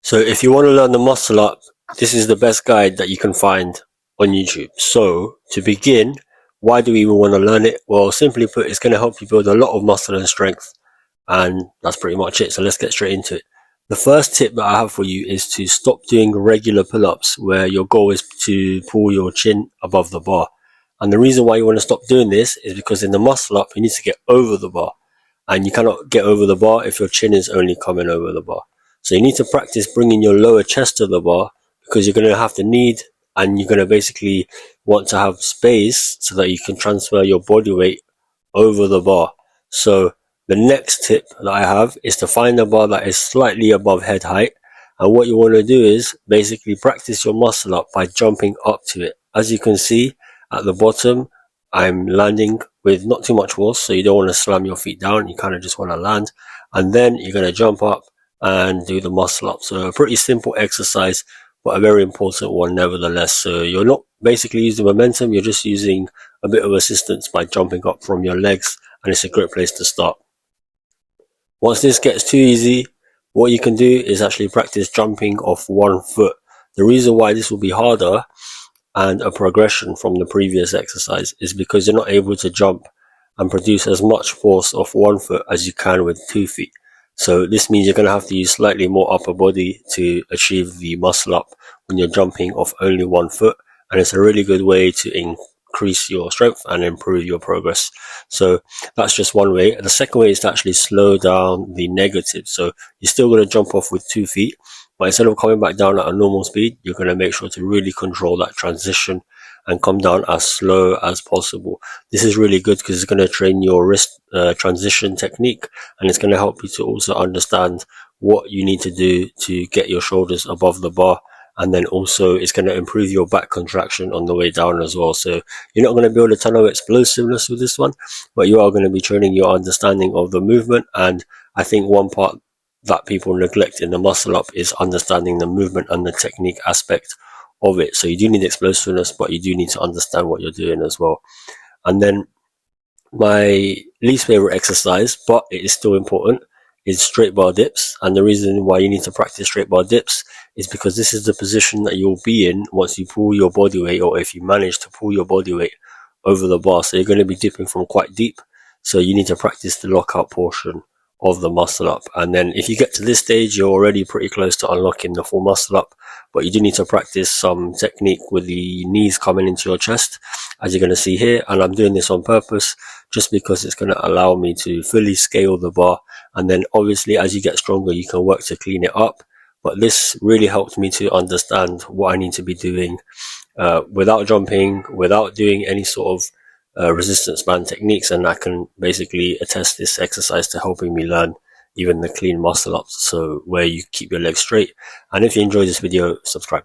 So if you want to learn the muscle up, this is the best guide that you can find on YouTube. So to begin, why do we even want to learn it? Well, simply put, it's going to help you build a lot of muscle and strength. And that's pretty much it. So let's get straight into it. The first tip that I have for you is to stop doing regular pull-ups where your goal is to pull your chin above the bar. And the reason why you want to stop doing this is because in the muscle up, you need to get over the bar. And you cannot get over the bar if your chin is only coming over the bar. So you need to practice bringing your lower chest to the bar, because you're going to have the need and you're going to basically want to have space so that you can transfer your body weight over the bar. So the next tip that I have is to find a bar that is slightly above head height. And what you want to do is basically practice your muscle up by jumping up to it. As you can see at the bottom, I'm landing with not too much force, so you don't want to slam your feet down. You kind of just want to land, and then you're going to jump up and do the muscle up. So a pretty simple exercise, but a very important one nevertheless. So you're not basically using momentum, you're just using a bit of assistance by jumping up from your legs, and it's a great place to start. Once this gets too easy, what you can do is actually practice jumping off one foot. The reason why this will be harder and a progression from the previous exercise is because you're not able to jump and produce as much force off one foot as you can with 2 feet. So this means you're going to have to use slightly more upper body to achieve the muscle up when you're jumping off only 1 foot. And it's a really good way to increase your strength and improve your progress. So that's just one way. And the second way is to actually slow down the negative. So you're still going to jump off with 2 feet, but instead of coming back down at a normal speed, you're going to make sure to really control that transition and come down as slow as possible. This is really good because it's going to train your wrist transition technique, and it's going to help you to also understand what you need to do to get your shoulders above the bar. And then also it's going to improve your back contraction on the way down as well. So you're not going to build a ton of explosiveness with this one, but you are going to be training your understanding of the movement. And I think one part that people neglect in the muscle up is understanding the movement and the technique aspect of it. So you do need explosiveness, but you do need to understand what you're doing as well. And then my least favorite exercise, but it is still important, is straight bar dips. And the reason why you need to practice straight bar dips is because this is the position that you'll be in once you pull your body weight, or if you manage to pull your body weight over the bar. So you're going to be dipping from quite deep. So you need to practice the lockout portion of the muscle up. And then if you get to this stage, you're already pretty close to unlocking the full muscle up, but you do need to practice some technique with the knees coming into your chest, as you're going to see here. And I'm doing this on purpose just because it's going to allow me to fully scale the bar. And then obviously as you get stronger, you can work to clean it up. But this really helped me to understand what I need to be doing without jumping, without doing any sort of resistance band techniques, and I can basically attest this exercise to helping me learn even the clean muscle ups, so where you keep your legs straight. And if you enjoyed this video, subscribe.